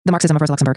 The Marxism of Rosa Luxembourg.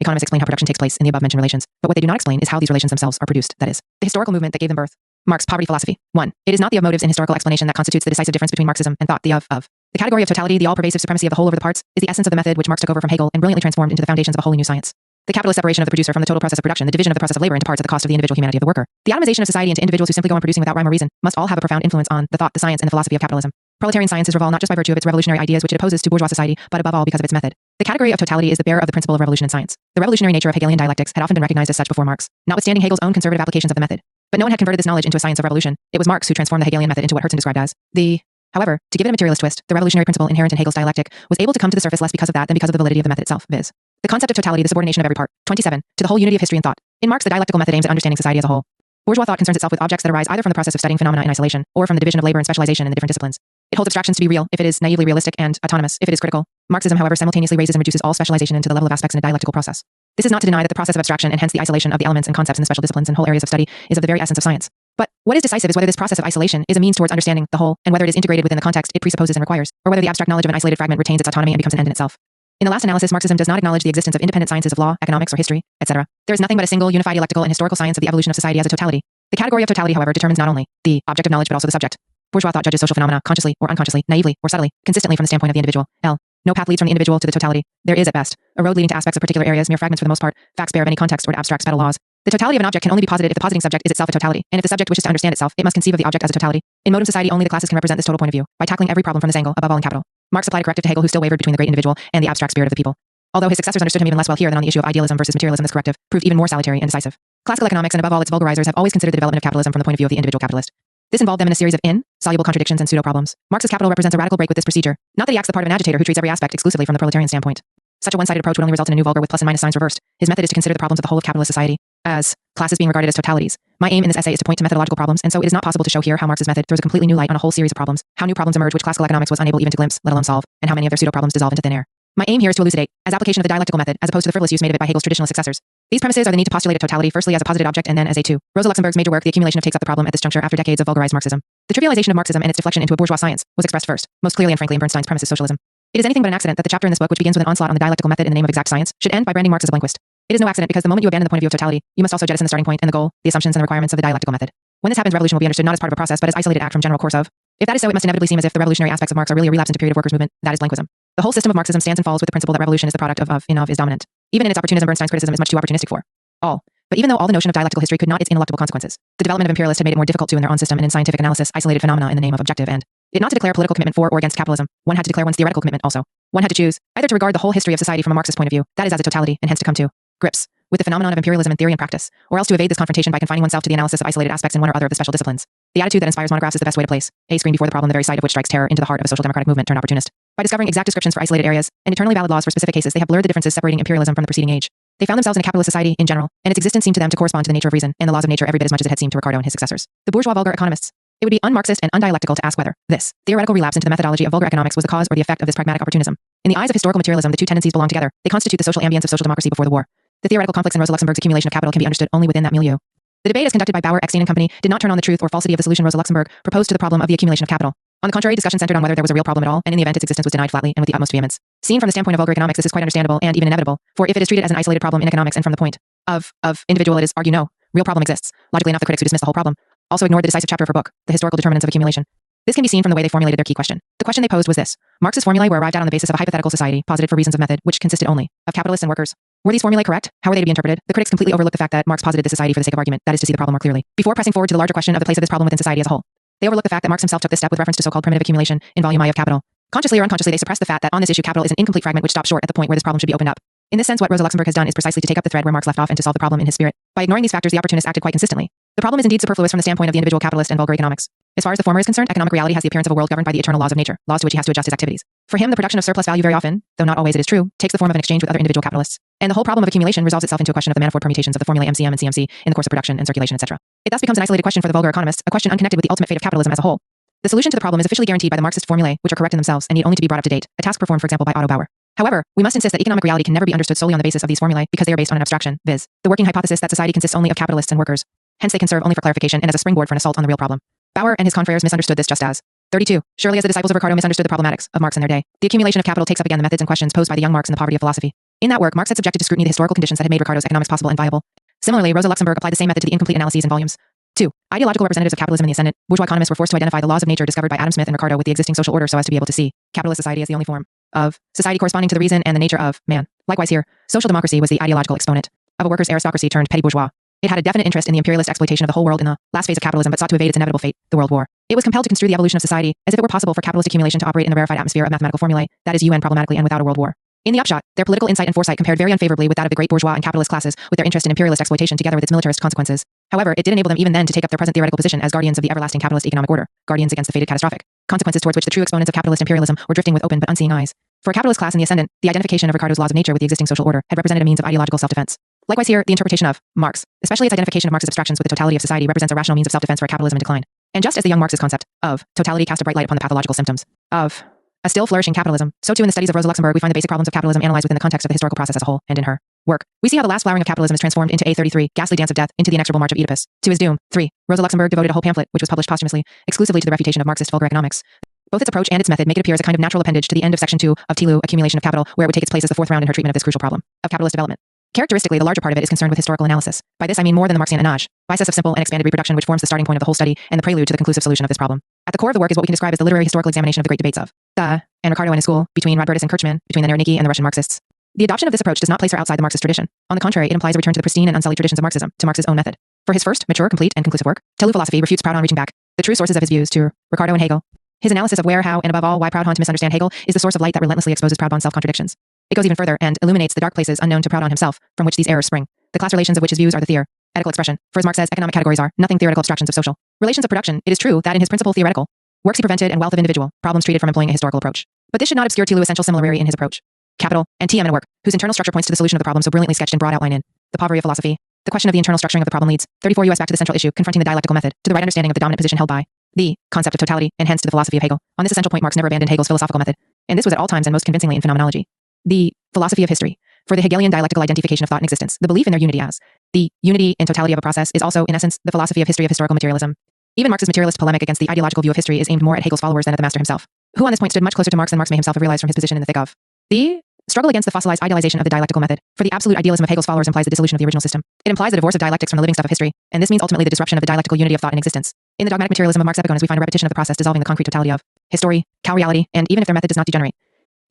Economists explain how production takes place in the above-mentioned relations, but what they do not explain is how these relations themselves are produced, that is, the historical movement that gave them birth. Marx, Poverty Philosophy. 1. It is not the of motives in historical explanation that constitutes the decisive difference between Marxism and thought. The of. The category of totality, the all-pervasive supremacy of the whole over the parts, is the essence of the method which Marx took over from Hegel and brilliantly transformed into the foundations of a wholly new science. The capitalist separation of the producer from the total process of production, the division of the process of labor into parts at the cost of the individual humanity of the worker. The atomization of society into individuals who simply go on producing without rhyme or reason must all have a profound influence on the thought, the science, and the philosophy of capitalism. Proletarian science is revolved not just by virtue of its revolutionary ideas which it opposes to bourgeois society, but above all because of its method. The category of totality is the bearer of the principle of revolution in science. The revolutionary nature of Hegelian dialectics had often been recognized as such before Marx, notwithstanding Hegel's own conservative applications of the method. But no one had converted this knowledge into a science of revolution. It was Marx who transformed the Hegelian method into what Herzen described as the. However, to give it a materialist twist, the revolutionary principle inherent in Hegel's dialectic was able to come to the surface less because of that than because of the validity of the method itself, viz. The concept of totality, the subordination of every part. 27. To the whole unity of history and thought. In Marx, the dialectical method aims at understanding society as a whole. Bourgeois thought concerns itself with objects that arise either from the process of studying phenomena in isolation, or from the division of labor and specialization in the different disciplines. It holds abstractions to be real if it is naively realistic and autonomous if it is critical. Marxism, however, simultaneously raises and reduces all specialization into the level of aspects in a dialectical process. This is not to deny that the process of abstraction and hence the isolation of the elements and concepts in the special disciplines and whole areas of study is of the very essence of science. But what is decisive is whether this process of isolation is a means towards understanding the whole, and whether it is integrated within the context it presupposes and requires, or whether the abstract knowledge of an isolated fragment retains its autonomy and becomes an end in itself. In the last analysis, Marxism does not acknowledge the existence of independent sciences of law, economics, or history, etc. There is nothing but a single, unified dialectical and historical science of the evolution of society as a totality. The category of totality, however, determines not only the object of knowledge but also the subject. Bourgeois thought judges social phenomena consciously or unconsciously, naively or subtly, consistently from the standpoint of the individual. No path leads from the individual to the totality. There is, at best, a road leading to aspects of particular areas, mere fragments for the most part, facts bare of any context or to abstract spatial laws. The totality of an object can only be posited if the positing subject is itself a totality, and if the subject wishes to understand itself, it must conceive of the object as a totality. In modern society, only the classes can represent this total point of view, by tackling every problem from this angle, above all in capital. Marx applied a corrective to Hegel, who still wavered between the great individual and the abstract spirit of the people. Although his successors understood him even less well here than on the issue of idealism versus materialism, this corrective proved even more salutary and decisive. Classical economics and above all its vulgarizers have always considered the development of capitalism from the point of view of the individual capitalist. This involved them in a series of insoluble contradictions and pseudo-problems. Marx's Capital represents a radical break with this procedure. Not that he acts the part of an agitator who treats every aspect exclusively from the proletarian standpoint. Such a one-sided approach would only result in a new vulgar with plus and minus signs reversed. His method is to consider the problems of the whole of capitalist society as classes being regarded as totalities. My aim in this essay is to point to methodological problems, and so it is not possible to show here how Marx's method throws a completely new light on a whole series of problems, how new problems emerge which classical economics was unable even to glimpse, let alone solve, and how many of their pseudo-problems dissolve into thin air. My aim here is to elucidate, as application of the dialectical method, as opposed to the frivolous use made of it by Hegel's traditional successors. These premises are the need to postulate a totality firstly as a posited object and then as a two. Rosa Luxemburg's major work, The Accumulation of, takes up the problem at this juncture after decades of vulgarized Marxism. The trivialization of Marxism and its deflection into a bourgeois science was expressed first, most clearly and frankly in Bernstein's premises socialism. It is anything but an accident that the chapter in this book, which begins with an onslaught on the dialectical method in the name of exact science, should end by branding Marx as a blinquist. It is no accident because the moment you abandon the point of view of totality, you must also jettison the starting point and the goal, the assumptions and the requirements of the dialectical method. When this happens, revolution will be understood not as part of a process but as isolated act from general course of. If that is so, it must inevitably seem as if the revolutionary aspects of Marx are really a relapse into period of workers' movement. That is blinquism. The whole system of Marxism stands and falls with the principle that revolution is the product of is dominant. Even in its opportunism, Bernstein's criticism is much too opportunistic for all. But even though all the notion of dialectical history could not its ineluctable consequences, the development of imperialists had made it more difficult to, in their own system and in scientific analysis, isolated phenomena in the name of objective and it not to declare a political commitment for or against capitalism. One had to declare one's theoretical commitment also. One had to choose either to regard the whole history of society from a Marxist point of view, that is as a totality, and hence to come to grips with the phenomenon of imperialism in theory and practice, or else to evade this confrontation by confining oneself to the analysis of isolated aspects in one or other of the special disciplines. The attitude that inspires monographs is the best way to place a screen before the problem, the very sight of which strikes terror into the heart of a social democratic movement turned opportunist. By discovering exact descriptions for isolated areas and eternally valid laws for specific cases, they have blurred the differences separating imperialism from the preceding age. They found themselves in a capitalist society in general, and its existence seemed to them to correspond to the nature of reason and the laws of nature every bit as much as it had seemed to Ricardo and his successors, the bourgeois vulgar economists. It would be un-Marxist and undialectical to ask whether this theoretical relapse into the methodology of vulgar economics was the cause or the effect of this pragmatic opportunism. In the eyes of historical materialism, the two tendencies belong together. They constitute the social ambience of social democracy before the war. The theoretical conflicts in Rosa Luxemburg's accumulation of capital can be understood only within that milieu. The debate as conducted by Bauer, Eckstein and Company did not turn on the truth or falsity of the solution Rosa Luxemburg proposed to the problem of the accumulation of capital. On the contrary, discussion centered on whether there was a real problem at all, and in the event its existence was denied flatly and with the utmost vehemence. Seen from the standpoint of vulgar economics, this is quite understandable and even inevitable, for if it is treated as an isolated problem in economics and from the point of individual, it is argued no real problem exists. Logically enough, the critics who dismiss the whole problem also ignored the decisive chapter of her book, The Historical Determinants of Accumulation. This can be seen from the way they formulated their key question. The question they posed was this: Marx's formulae were arrived at on the basis of a hypothetical society, posited for reasons of method, which consisted only of capitalists and workers. Were these formulae correct? How were they to be interpreted? The critics completely overlooked the fact that Marx posited this society for the sake of argument, that is to see the problem more clearly, before pressing forward to the larger question of the place of this problem within society as a whole. They overlooked the fact that Marx himself took this step with reference to so-called primitive accumulation in volume I of Capital. Consciously or unconsciously, they suppressed the fact that on this issue capital is an incomplete fragment which stops short at the point where this problem should be opened up. In this sense, what Rosa Luxemburg has done is precisely to take up the thread where Marx left off and to solve the problem in his spirit. By ignoring these factors, the opportunist acted quite consistently. The problem is indeed superfluous from the standpoint of the individual capitalist and vulgar economics. As far as the former is concerned, economic reality has the appearance of a world governed by the eternal laws of nature, laws to which he has to adjust his activities. For him, the production of surplus value very often, though not always it is true, takes the form of an exchange with other individual capitalists. And the whole problem of accumulation resolves itself into a question of the manifold permutations of the formulae MCM and CMC in the course of production and circulation, etc. It thus becomes an isolated question for the vulgar economist, a question unconnected with the ultimate fate of capitalism as a whole. The solution to the problem is officially guaranteed by the Marxist formulae, which are correct in themselves and need only to be brought up to date, a task performed, for example, by Otto Bauer. However, we must insist that economic reality can never be understood solely on the basis of these formulae because they are based on an abstraction, viz., the working hypothesis that society consists only of capitalists and workers. Hence they can serve only for clarification and as a springboard for an assault on the real problem. Bauer and his confreres misunderstood this just as 32. Surely as the disciples of Ricardo misunderstood the problematics of Marx in their day, the accumulation of capital takes up again the methods and questions posed by the young Marx in the Poverty of Philosophy. In that work, Marx had subjected to scrutiny the historical conditions that had made Ricardo's economics possible and viable. Similarly, Rosa Luxembourg applied the same method to the incomplete analyses in volumes 2. Ideological representatives of capitalism in the ascendant, bourgeois economists were forced to identify the laws of nature discovered by Adam Smith and Ricardo with the existing social order so as to be able to see capitalist society as the only form of society corresponding to the reason and the nature of man. Likewise here, social democracy was the ideological exponent of a workers' aristocracy turned petty bourgeois. It had a definite interest in the imperialist exploitation of the whole world in the last phase of capitalism, but sought to evade its inevitable fate, the World War. It was compelled to construe the evolution of society as if it were possible for capitalist accumulation to operate in the rarefied atmosphere of mathematical formulae, that is UN problematically and without a world war. In the upshot, their political insight and foresight compared very unfavorably with that of the great bourgeois and capitalist classes, with their interest in imperialist exploitation together with its militarist consequences. However, it did enable them even then to take up their present theoretical position as guardians of the everlasting capitalist economic order, guardians against the fated catastrophic consequences towards which the true exponents of capitalist imperialism were drifting with open but unseeing eyes. For a capitalist class in the ascendant, the identification of Ricardo's laws of nature with the existing social order had represented a means of ideological self-defense. Likewise here, the interpretation of Marx, especially its identification of Marx's abstractions with the totality of society, represents a rational means of self-defense for a capitalism in decline. And just as the young Marxist concept of totality cast a bright light upon the pathological symptoms of a still flourishing capitalism, so too in the studies of Rosa Luxembourg we find the basic problems of capitalism analyzed within the context of the historical process as a whole, and in her work, we see how the last flowering of capitalism is transformed into A33, ghastly dance of death, into the inexorable march of Oedipus, to his doom. 3. Rosa Luxembourg devoted a whole pamphlet, which was published posthumously, exclusively to the refutation of Marxist vulgar economics. Both its approach and its method make it appear as a kind of natural appendage to the end of section 2 of Tilu, accumulation of capital, where it would take its place as the fourth round in her treatment of this crucial problem of capitalist development. Characteristically, the larger part of it is concerned with historical analysis. By this I mean more than the Marxian anage, bias of simple and expanded reproduction which forms the starting point of the whole study and the prelude to the conclusive solution of this problem. At the core of the work is what we can describe as the literary historical examination of the great debates of and Ricardo and his school, between Rodbertus and Kirchmann, between the Narodniki and the Russian Marxists. The adoption of this approach does not place her outside the Marxist tradition. On the contrary, it implies a return to the pristine and unsullied traditions of Marxism, to Marx's own method. For his first, mature, complete, and conclusive work, Tilu philosophy refutes Proudhon reaching back the true sources of his views to Ricardo and Hegel. His analysis of where, how, and above all why Proudhon to misunderstand Hegel is the source of light that relentlessly exposes Proudhon's self-contradictions. It goes even further and illuminates the dark places unknown to Proudhon himself, from which these errors spring, the class relations of which his views are the theoretical expression. For as Marx says, economic categories are nothing theoretical abstractions of social relations of production. It is true that in his principle theoretical works he prevented and wealth of individual problems treated from employing a historical approach. But this should not obscure Tilu's essential similarity in his approach. Capital and TM in a work whose internal structure points to the solution of the problem so brilliantly sketched in broad outline in The Poverty of Philosophy. The question of the internal structuring of the problem leads 34 US back to the central issue confronting the dialectical method, to the right understanding of the dominant position held by the concept of totality, and hence to the philosophy of Hegel. On this essential point, Marx never abandoned Hegel's philosophical method, and this was at all times and most convincingly in phenomenology. The philosophy of history. For the Hegelian dialectical identification of thought and existence, the belief in their unity as the unity and totality of a process is also, in essence, the philosophy of history of historical materialism. Even Marx's materialist polemic against the ideological view of history is aimed more at Hegel's followers than at the master himself, who on this point stood much closer to Marx than Marx may himself have realized from his position in the thick of the struggle against the fossilized idealization of the dialectical method. For the absolute idealism of Hegel's followers implies the dissolution of the original system. It implies the divorce of dialectics from the living stuff of history, and this means ultimately the disruption of the dialectical unity of thought and existence. In the dogmatic materialism of Marx epigones, we find a repetition of the process dissolving the concrete totality of history, cow reality, and even if their method does not degenerate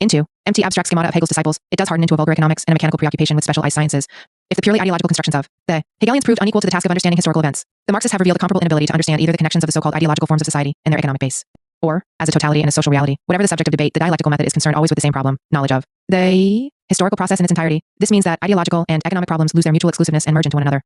into empty abstract schemata of Hegel's disciples, it does harden into a vulgar economics and a mechanical preoccupation with specialized sciences. If the purely ideological constructions of the Hegelians proved unequal to the task of understanding historical events, the Marxists have revealed a comparable inability to understand either the connections of the so-called ideological forms of society and their economic base, or as a totality and a social reality. Whatever the subject of debate, the dialectical method is concerned always with the same problem, knowledge of the historical process in its entirety. This means that ideological and economic problems lose their mutual exclusiveness and merge into one another.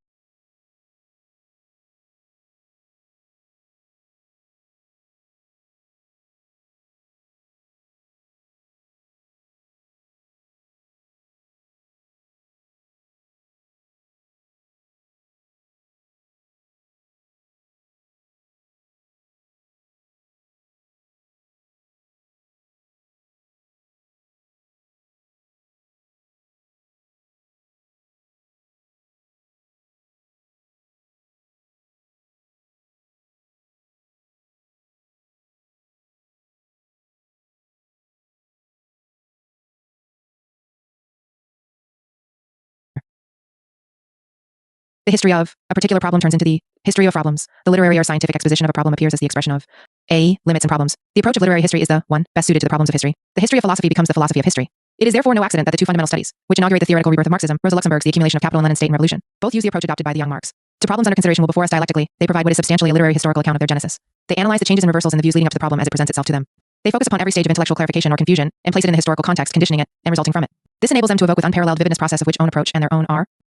The history of a particular problem turns into the history of problems. The literary or scientific exposition of a problem appears as the expression of limits and problems. The approach of literary history is the one best suited to the problems of history. The history of philosophy becomes the philosophy of history. It is therefore no accident that the two fundamental studies, which inaugurate the theoretical rebirth of Marxism, Rosa Luxemburg's The Accumulation of Capital and Lenin's State and Revolution, both use the approach adopted by the young Marx. To problems under consideration will before us dialectically, they provide what is substantially a literary historical account of their genesis. They analyze the changes and reversals in the views leading up to the problem as it presents itself to them. They focus upon every stage of intellectual clarification or confusion and place it in the historical context, conditioning it and resulting from it. This enables them to evoke with unparalleled vividness process of which own approach and their own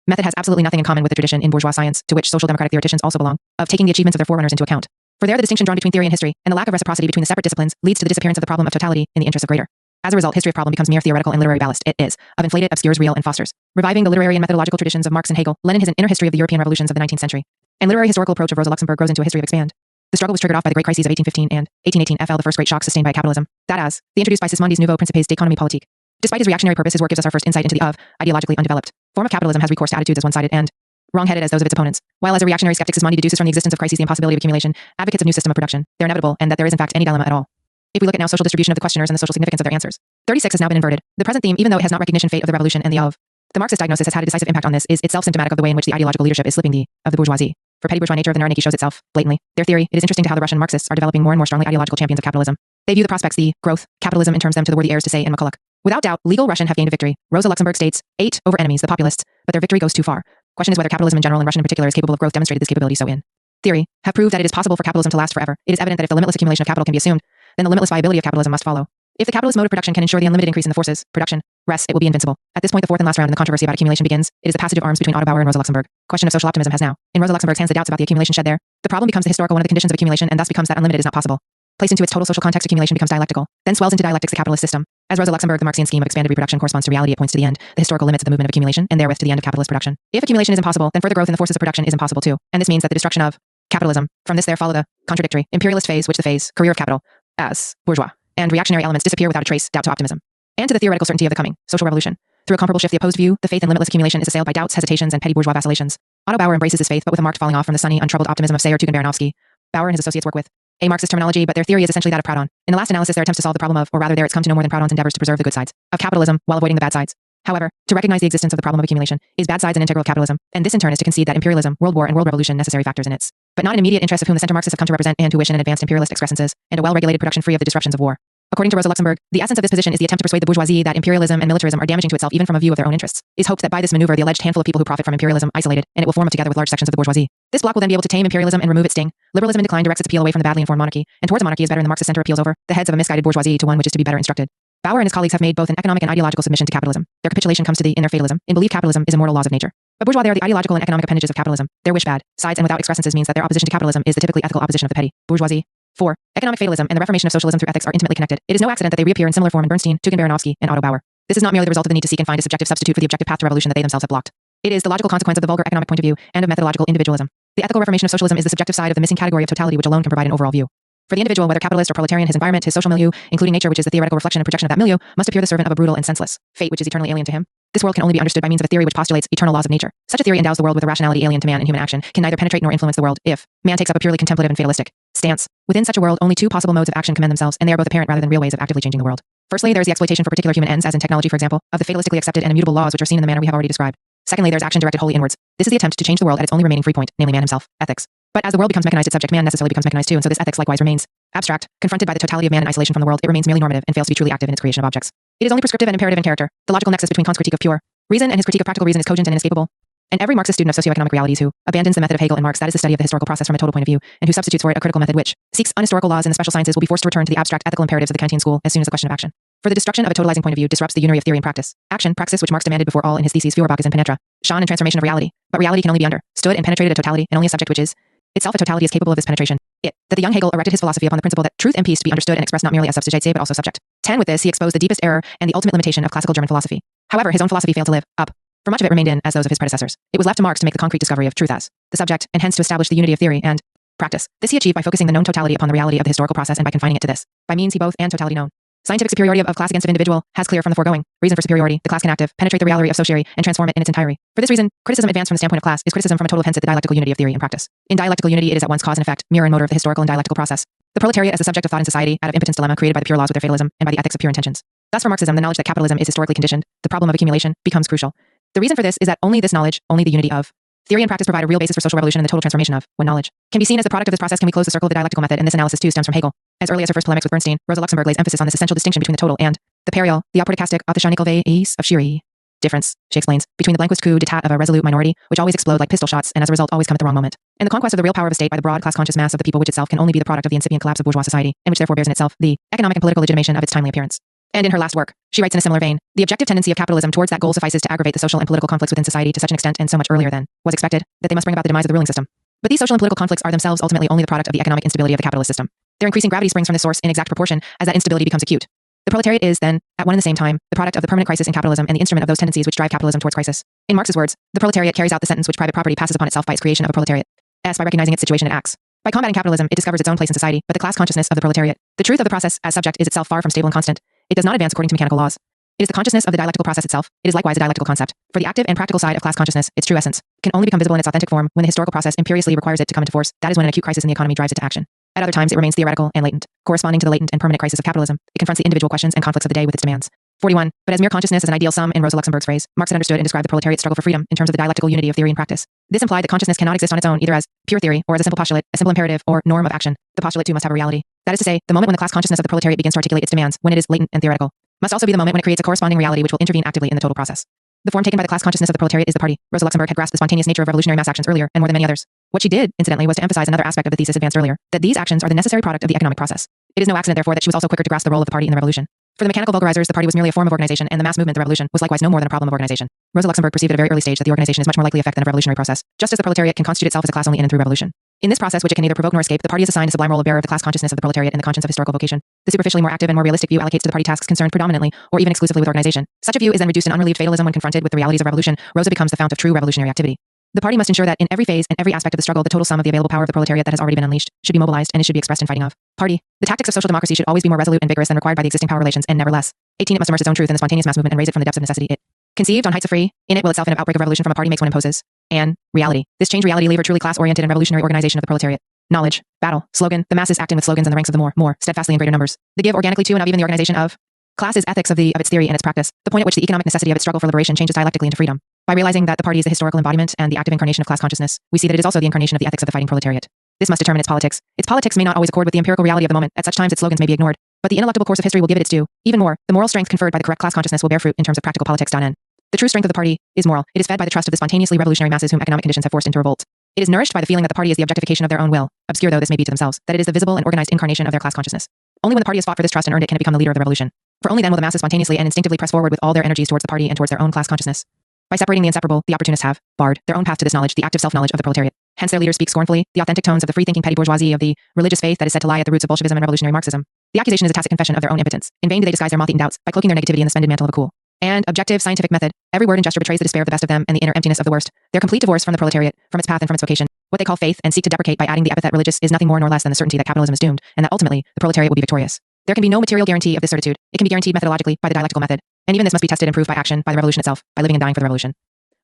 method has absolutely nothing in common with the tradition in bourgeois science, to which social democratic theoreticians also belong, of taking the achievements of their forerunners into account. For there the distinction drawn between theory and history, and the lack of reciprocity between the separate disciplines, leads to the disappearance of the problem of totality in the interest of greater. As a result, history of problem becomes mere theoretical and literary ballast. It is of inflated, obscures real, and fosters, reviving the literary and methodological traditions of Marx and Hegel. Lenin his inner history of the European revolutions of the 19th century, and literary historical approach of Rosa Luxemburg grows into a history of expand. The struggle was triggered off by the great crises of 1815 and 1818 FL, the first great shock sustained by capitalism, that as the introduced by Sismondi's Nouveau Principes d'économie politique. Despite his reactionary purpose, his work gives us our first insight into the ideologically undeveloped form of capitalism has recourse to attitudes as one-sided and wrong-headed as those of its opponents. While as a reactionary skeptic Sismondi deduces from the existence of crises the impossibility of accumulation, advocates of new system of production, they're inevitable and that there is in fact any dilemma at all. If we look at now social distribution of the questioners and the social significance of their answers, 36 has now been inverted. The present theme, even though it has not recognition fate of the revolution and the of the Marxist diagnosis has had a decisive impact on this, is itself symptomatic of the way in which the ideological leadership is slipping the of the bourgeoisie. For petty bourgeois nature of the Narodniki shows itself blatantly. Their theory, it is interesting to how the Russian Marxists are developing more and more strongly ideological champions of capitalism. They view the prospects, the growth, capitalism, and terms them to the worthy heirs to say in McCulloch. Without doubt, legal Russian have gained a victory. Rosa Luxembourg states, 8 over enemies, the populists, but their victory goes too far. Question is whether capitalism in general and Russian in particular is capable of growth. Demonstrated this capability so in theory, have proved that it is possible for capitalism to last forever. It is evident that if the limitless accumulation of capital can be assumed, then the limitless viability of capitalism must follow. If the capitalist mode of production can ensure the unlimited increase in the forces, production, rest, it will be invincible. At this point, the fourth and last round in the controversy about accumulation begins. It is the passage of arms between Otto Bauer and Rosa Luxemburg. Question of social optimism has now, in Rosa Luxemburg's hands, the doubts about the accumulation shed there. The problem becomes the historical one of the conditions of accumulation, and thus becomes that unlimited is not possible. Placed into its total social context, accumulation becomes dialectical, then swells into dialectics the capitalist system. As Rosa Luxemburg, the Marxian scheme of expanded reproduction corresponds to reality. It points to the end, the historical limits of the movement of accumulation, and therewith to the end of capitalist production. If accumulation is impossible, then further growth in the forces of production is impossible too, and this means that the destruction of capitalism. From this there follow the contradictory imperialist phase, which the phase career of capital as bourgeois and reactionary elements disappear without a trace, doubt to optimism, and to the theoretical certainty of the coming social revolution. Through a comparable shift, the opposed view, the faith in limitless accumulation, is assailed by doubts, hesitations, and petty bourgeois vacillations. Otto Bauer embraces his faith, but with a marked falling off from the sunny, untroubled optimism of Sayer, Tugendbaronovsky. Bauer and his associates work with a Marxist terminology, but their theory is essentially that of Proudhon. In the last analysis, their attempts to solve the problem of, or rather there it's come to no more than Proudhon's endeavors to preserve the good sides of capitalism while avoiding the bad sides. However, to recognize the existence of the problem of accumulation is bad sides and integral of capitalism, and this in turn is to concede that imperialism, world war, and world revolution necessary factors in its, but not an immediate interest of whom the center Marxists have come to represent and who wish in an advanced imperialist excrescences and a well-regulated production free of the disruptions of war. According to Rosa Luxemburg, the essence of this position is the attempt to persuade the bourgeoisie that imperialism and militarism are damaging to itself even from a view of their own interests. It is hoped that by this maneuver the alleged handful of people who profit from imperialism isolated, and it will form up together with large sections of the bourgeoisie. This bloc will then be able to tame imperialism and remove its sting. Liberalism in decline directs its appeal away from the badly informed monarchy, and towards a monarchy is better, and the Marxist center appeals over the heads of a misguided bourgeoisie to one which is to be better instructed. Bauer and his colleagues have made both an economic and ideological submission to capitalism. Their capitulation comes to the inner fatalism, in belief capitalism is immortal laws of nature. But bourgeois, they are the ideological and economic appendages of capitalism. Their wish bad sides and without excrescences means that their opposition to capitalism is the typically ethical opposition of the petty bourgeoisie. 4. Economic fatalism and the reformation of socialism through ethics are intimately connected. It is no accident that they reappear in similar form in Bernstein, Tugendbaronovsky, and Otto Bauer. This is not merely the result of the need to seek and find a subjective substitute for the objective path to revolution that they themselves have blocked. It is the logical consequence of the vulgar economic point of view and of methodological individualism. The ethical reformation of socialism is the subjective side of the missing category of totality which alone can provide an overall view. For the individual, whether capitalist or proletarian, his environment, his social milieu, including nature, which is the theoretical reflection and projection of that milieu, must appear the servant of a brutal and senseless fate which is eternally alien to him. This world can only be understood by means of a theory which postulates eternal laws of nature. Such a theory endows the world with a rationality alien to man, and human action can neither penetrate nor influence the world if man takes up a purely contemplative and fatalistic stance. Within such a world, only two possible modes of action commend themselves, and they are both apparent rather than real ways of actively changing the world. Firstly, there is the exploitation for particular human ends, as in technology, for example, of the fatalistically accepted and immutable laws which are seen in the manner we have already described. Secondly, there is action directed wholly inwards. This is the attempt to change the world at its only remaining free point, namely man himself, ethics. But as the world becomes mechanized, its subject man necessarily becomes mechanized too, and so this ethics likewise remains abstract. Confronted by the totality of man in isolation from the world, it remains merely normative and fails to be truly active in its creation of objects. It is only prescriptive and imperative in character. The logical nexus between Kant's critique of pure reason and his critique of practical reason is cogent and inescapable. And every Marxist student of socioeconomic realities who abandons the method of Hegel and Marx, that is the study of the historical process from a total point of view, and who substitutes for it a critical method which seeks unhistorical laws in the special sciences, will be forced to return to the abstract ethical imperatives of the Kantian school as soon as the question of action. For the destruction of a totalizing point of view disrupts the unity of theory and practice. Action, praxis, which Marx demanded before all in his theses Feuerbach is in Penetra, Schön and transformation of reality. But reality can only be understood and penetrated a totality, and only a subject which is itself a totality is capable of this penetration. That the young Hegel erected his philosophy upon the principle that truth and peace to be understood and expressed not merely as subject but also subject. 10. With this, he exposed the deepest error and the ultimate limitation of classical German philosophy. However, his own philosophy failed to live up, for much of it remained in as those of his predecessors. It was left to Marx to make the concrete discovery of truth as the subject, and hence to establish the unity of theory and practice. This he achieved by focusing the known totality upon the reality of the historical process and by confining it to this. By means he both and totality known. Scientific superiority of class against of individual has clear from the foregoing reason for superiority. The class can active penetrate the reality of society and transform it in its entirety. For this reason, criticism advanced from the standpoint of class is criticism from a total, hence it the dialectical unity of theory and practice. In dialectical unity, it is at once cause and effect, mirror and motor of the historical and dialectical process. The proletariat as the subject of thought in society, out of impotence dilemma created by the pure laws with their fatalism and by the ethics of pure intentions. Thus, for Marxism, the knowledge that capitalism is historically conditioned, the problem of accumulation, becomes crucial. The reason for this is that only this knowledge, only the unity of theory and practice provide a real basis for social revolution and the total transformation of, when knowledge can be seen as the product of this process, can we close the circle of the dialectical method, and this analysis too stems from Hegel. As early as her first polemics with Bernstein, Rosa Luxemburg lays emphasis on this essential distinction between the total and the perial, the apodoikastic authentical of Shiri. Difference, she explains, between the blanquist coup d'etat of a resolute minority, which always explode like pistol shots and as a result always come at the wrong moment, and the conquest of the real power of a state by the broad class conscious mass of the people, which itself can only be the product of the incipient collapse of bourgeois society, and which therefore bears in itself the economic and political legitimation of its timely appearance. And in her last work, she writes in a similar vein, the objective tendency of capitalism towards that goal suffices to aggravate the social and political conflicts within society to such an extent and so much earlier than was expected, that they must bring about the demise of the ruling system. But these social and political conflicts are themselves ultimately only the product of the economic instability of the capitalist system. Their increasing gravity springs from this source in exact proportion as that instability becomes acute. The proletariat is, then, at one and the same time, the product of the permanent crisis in capitalism and the instrument of those tendencies which drive capitalism towards crisis. In Marx's words, the proletariat carries out the sentence which private property passes upon itself by its creation of a proletariat. By recognizing its situation it acts. By combating capitalism, it discovers its own place in society, but the class consciousness of the proletariat, the truth of the process as subject, is itself far from stable and constant. It does not advance according to mechanical laws. It is the consciousness of the dialectical process itself. It is likewise a dialectical concept. For the active and practical side of class consciousness, its true essence can only become visible in its authentic form when the historical process imperiously requires it to come into force. That is when an acute crisis in the economy drives it to action. At other times, it remains theoretical and latent, corresponding to the latent and permanent crisis of capitalism. It confronts the individual questions and conflicts of the day with its demands. 41. But as mere consciousness as an ideal sum, in Rosa Luxemburg's phrase, Marx had understood and described the proletariat's struggle for freedom in terms of the dialectical unity of theory and practice. This implied that consciousness cannot exist on its own either as pure theory or as a simple postulate, a simple imperative, or norm of action. The postulate too must have a reality. That is to say, the moment when the class consciousness of the proletariat begins to articulate its demands, when it is latent and theoretical, must also be the moment when it creates a corresponding reality which will intervene actively in the total process. The form taken by the class consciousness of the proletariat is the party. Rosa Luxemburg had grasped the spontaneous nature of revolutionary mass actions earlier and more than many others. What she did, incidentally, was to emphasize another aspect of the thesis advanced earlier, that these actions are the necessary product of the economic process. It is no accident, therefore, that she was also quicker to grasp the role of the party in the revolution. For the mechanical vulgarizers, the party was merely a form of organization, and the mass movement, the revolution, was likewise no more than a problem of organization. Rosa Luxemburg perceived at a very early stage that the organization is much more likely effect than a revolutionary process, just as the proletariat can constitute itself as a class only in and through revolution. In this process, which it can neither provoke nor escape, the party is assigned a sublime role of bearer of the class consciousness of the proletariat in the conscience of historical vocation. The superficially more active and more realistic view allocates to the party tasks concerned predominantly, or even exclusively with organization. Such a view is then reduced in unrelieved fatalism when confronted with the realities of revolution. Rosa becomes the fount of true revolutionary activity. The party must ensure that in every phase and every aspect of the struggle, the total sum of the available power of the proletariat that has already been unleashed should be mobilized and it should be expressed in fighting of. Party. The tactics of social democracy should always be more resolute and vigorous than required by the existing power relations, and never less. 18. It must immerse its own truth in the spontaneous mass movement and raise it from the depths of necessity. It. Conceived on heights of free, in it will itself in an outbreak of revolution from a party makes one imposes. And reality. This change reality lever truly class-oriented and revolutionary organization of the proletariat. Knowledge. Battle. Slogan. The masses acting with slogans in the ranks of the more, steadfastly in greater numbers. They give organically to and of even the organization of. Class is ethics of its theory and its practice, the point at which the economic necessity of its struggle for liberation changes dialectically into freedom. By realizing that the party is the historical embodiment and the active incarnation of class consciousness, we see that it is also the incarnation of the ethics of the fighting proletariat. This must determine its politics. Its politics may not always accord with the empirical reality of the moment. At such times, its slogans may be ignored, but the ineluctable course of history will give it its due. Even more, the moral strength conferred by the correct class consciousness will bear fruit in terms of practical politics. N. The true strength of the party is moral. It is fed by the trust of the spontaneously revolutionary masses whom economic conditions have forced into revolt. It is nourished by the feeling that the party is the objectification of their own will, obscure though this may be to themselves, that it is the visible and organized incarnation of their class consciousness. Only when the party has fought for this trust and earned it can it become the leader of the revolution. For only then will the masses spontaneously and instinctively press forward with all their energies towards the party and towards their own class consciousness. By separating the inseparable, the opportunists have barred their own path to this knowledge, the active self-knowledge of the proletariat. Hence their leaders speak scornfully, the authentic tones of the free-thinking petty bourgeoisie of the religious faith that is said to lie at the roots of Bolshevism and revolutionary Marxism. The accusation is a tacit confession of their own impotence. In vain do they disguise their moth-eaten doubts by cloaking their negativity in the splendid mantle of a cool and objective scientific method. Every word and gesture betrays the despair of the best of them and the inner emptiness of the worst. Their complete divorce from the proletariat, from its path and from its vocation, what they call faith and seek to deprecate by adding the epithet religious, is nothing more nor less than the certainty that capitalism is doomed and that ultimately the proletariat will be victorious. There can be no material guarantee of this certitude. It can be guaranteed methodologically by the dialectical method, and even this must be tested and proved by action, by the revolution itself, by living and dying for the revolution.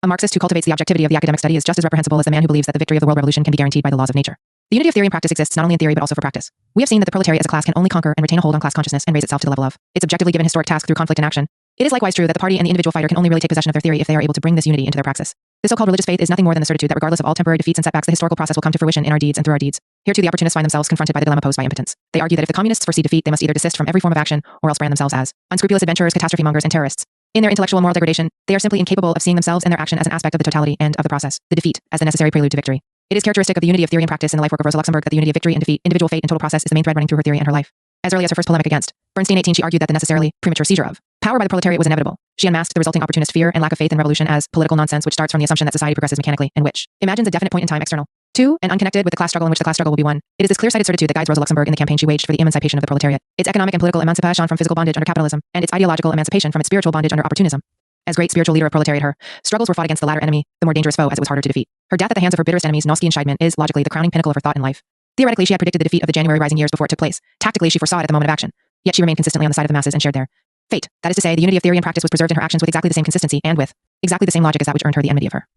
A Marxist who cultivates the objectivity of the academic study is just as reprehensible as the man who believes that the victory of the world revolution can be guaranteed by the laws of nature. The unity of theory and practice exists not only in theory but also for practice. We have seen that the proletariat as a class can only conquer and retain a hold on class consciousness and raise itself to the level of its objectively given historic task through conflict and action. It is likewise true that the party and the individual fighter can only really take possession of their theory if they are able to bring this unity into their praxis. The so-called religious faith is nothing more than the certitude that regardless of all temporary defeats and setbacks, the historical process will come to fruition in our deeds and through our deeds. Here too the opportunists find themselves confronted by the dilemma posed by impotence. They argue that if the communists foresee defeat, they must either desist from every form of action or else brand themselves as unscrupulous adventurers, catastrophe mongers, and terrorists. In their intellectual and moral degradation, they are simply incapable of seeing themselves and their action as an aspect of the totality and of the process, the defeat, as the necessary prelude to victory. It is characteristic of the unity of theory and practice in the life work of Rosa Luxemburg that the unity of victory and defeat, individual fate and total process is the main thread running through her theory and her life. As early as her first polemic against Bernstein 18, she argued that the necessarily premature seizure of power by the proletariat was inevitable. She unmasked the resulting opportunist fear and lack of faith in revolution as political nonsense, which starts from the assumption that society progresses mechanically and which imagines a definite point in time external to and unconnected with the class struggle in which the class struggle will be won. It is this clear-sighted certitude that guides Rosa Luxemburg in the campaign she waged for the emancipation of the proletariat, its economic and political emancipation from physical bondage under capitalism, and its ideological emancipation from its spiritual bondage under opportunism. As great spiritual leader of proletariat, her struggles were fought against the latter enemy, the more dangerous foe, as it was harder to defeat. Her death at the hands of her bitterest enemies, Noski and Scheidman, is logically the crowning pinnacle of her thought in life. Theoretically, she had predicted the defeat of the January Rising years before it took place. Tactically, she foresaw it at the moment of action. Yet she remained consistently on the side of the masses and shared their fate. That is to say, the unity of theory and practice was preserved in her actions with exactly the same consistency and with exactly the same logic as that which earned her the enmity of her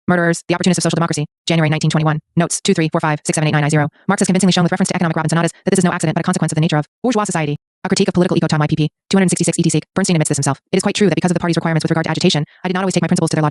murderers. The Opportunists of Social Democracy, January 1921. Notes 2, 3, 4, 5, 6, 7, 8, 9, 9, 0. Marx has convincingly shown with reference to economic Robinsonadas that this is no accident but a consequence of the nature of bourgeois society. A critique of political ecotom IPP, 266 ET. Bernstein admits this himself. It is quite true that because of the party's requirements with regard to agitation, I did not always take my principles to their logic.